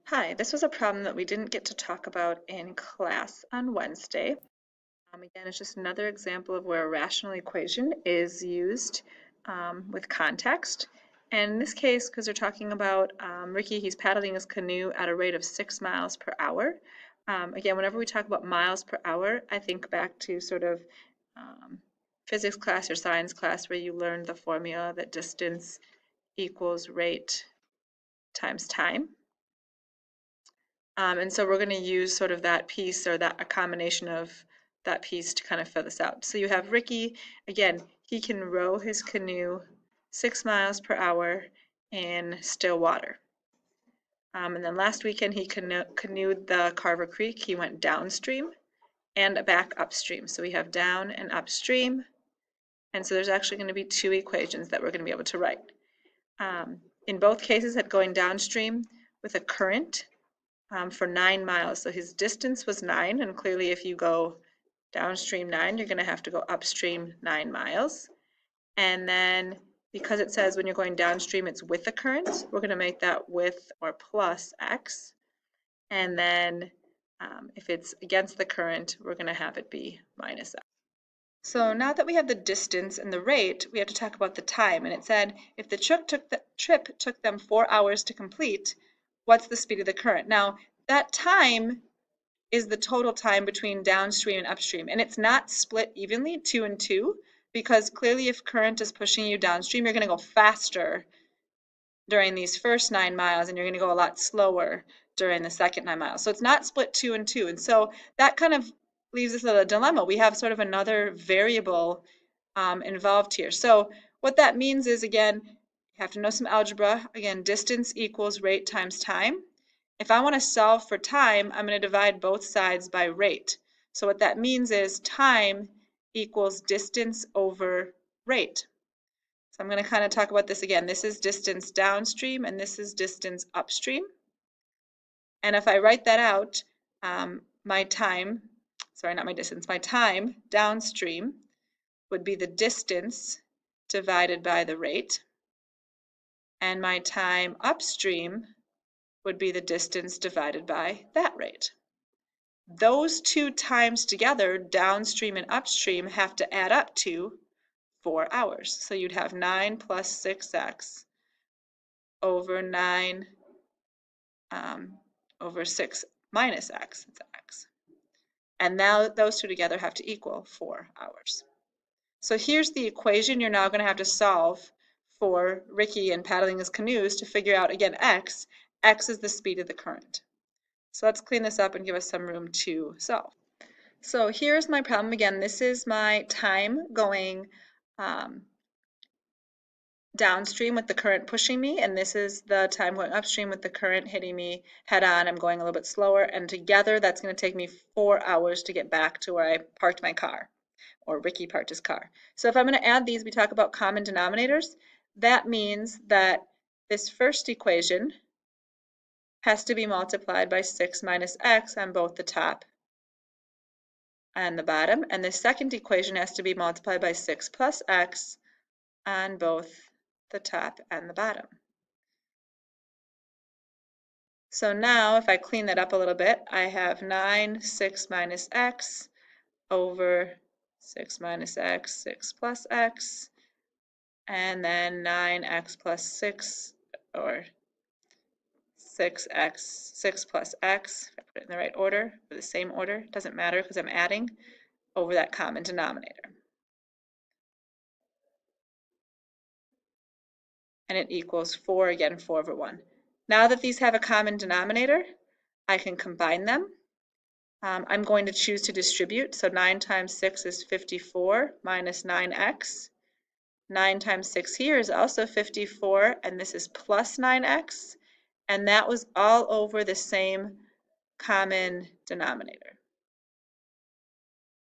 Hi, this was a problem that we didn't get to talk about in class on Wednesday. Again, it's just another example of where a rational equation is used with context. And in this case, because we're talking about Ricky, he's paddling his canoe at a rate of 6 miles per hour. Again, whenever we talk about miles per hour, I think back to sort of physics class or science class where you learned the formula that distance equals rate times time. And so we're going to use sort of that piece or a combination of that piece to kind of fill this out. So you have Ricky, again, he can row his canoe 6 miles per hour in still water. And then last weekend he canoed the Carver Creek. He went downstream and back upstream. So we have down and upstream. And so there's actually going to be two equations that we're going to be able to write. In both cases, at going downstream with a current, for 9 miles. So his distance was 9, and clearly if you go downstream 9, you're going to have to go upstream 9 miles. And then because it says when you're going downstream it's with the current, we're going to make that with or plus x. And then if it's against the current, we're going to have it be minus x. So now that we have the distance and the rate, we have to talk about the time. And it said if the trip took them 4 hours to complete, what's the speed of the current? Now, that time is the total time between downstream and upstream. And it's not split evenly, 2 and 2, because clearly if current is pushing you downstream, you're going to go faster during these first 9 miles, and you're going to go a lot slower during the second 9 miles. So it's not split 2 and 2. And so that kind of leaves us at a dilemma. We have sort of another variable involved here. So what that means is, again, you have to know some algebra. Again, distance equals rate times time. If I want to solve for time, I'm going to divide both sides by rate. So what that means is time equals distance over rate. So I'm going to kind of talk about this again. This is distance downstream and this is distance upstream. And if I write that out, my time downstream would be the distance divided by the rate. And my time upstream would be the distance divided by that rate. Those two times together, downstream and upstream, have to add up to 4 hours. So you'd have 9 plus 6x over 9 over 6 minus x. It's x. And now those two together have to equal 4 hours. So here's the equation you're now going to have to solve for Ricky and paddling his canoes to figure out, again, x. X is the speed of the current. So let's clean this up and give us some room to solve. So here's my problem. Again, this is my time going downstream with the current pushing me, and this is the time going upstream with the current hitting me head on. I'm going a little bit slower, and together that's going to take me 4 hours to get back to where I parked my car, or Ricky parked his car. So if I'm going to add these, we talk about common denominators. That means that this first equation has to be multiplied by 6 minus x on both the top and the bottom, and the second equation has to be multiplied by 6 plus x on both the top and the bottom. So now if I clean that up a little bit, I have 9 6 minus x over 6 minus x, 6 plus x, and then 9x plus 6, or 6x, 6 plus x, if I put it in the right order, or the same order, doesn't matter because I'm adding, over that common denominator. And it equals 4, again, 4 over 1. Now that these have a common denominator, I can combine them. I'm going to choose to distribute, so 9 times 6 is 54 minus 9x. 9 times 6 here is also 54, and this is plus 9x, and that was all over the same common denominator.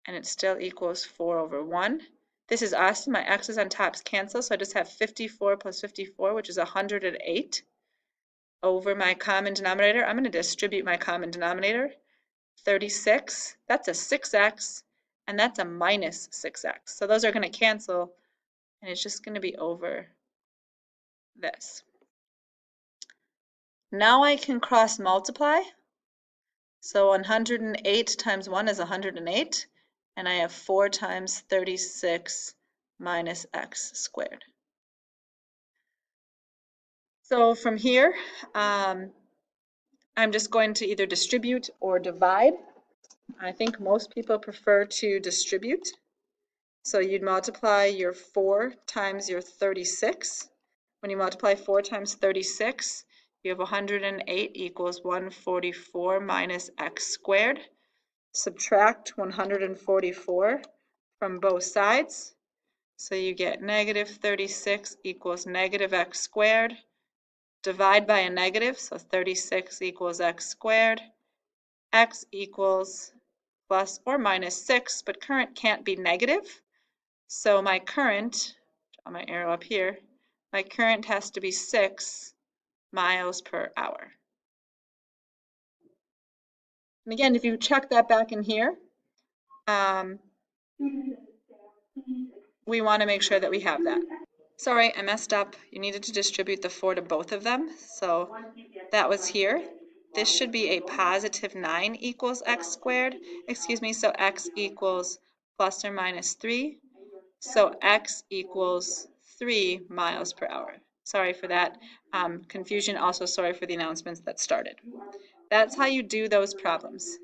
And it still equals 4 over 1. This is awesome. My x's on tops cancel, so I just have 54 plus 54, which is 108, over my common denominator. I'm going to distribute my common denominator. 36, that's a 6x, and that's a minus 6x. So those are going to cancel, and it's just going to be over this. Now I can cross multiply. So 108 times 1 is 108, and I have 4 times 36 minus x squared. So from here, I'm just going to either distribute or divide. I think most people prefer to distribute. So you'd multiply your 4 times your 36. When you multiply 4 times 36, you have 108 equals 144 minus x squared. Subtract 144 from both sides. So you get negative 36 equals negative x squared. Divide by a negative, so 36 equals x squared. X equals plus or minus 6, but current can't be negative. So my current, draw my arrow up here, my current has to be 6 miles per hour. And again, if you check that back in here, we want to make sure that we have that. Sorry, I messed up. You needed to distribute the 4 to both of them. So that was here. This should be a positive 9 equals x squared. Excuse me, so x equals plus or minus 3. So x equals 3 miles per hour. Sorry for that confusion. Also, sorry for the announcements that started. That's how you do those problems.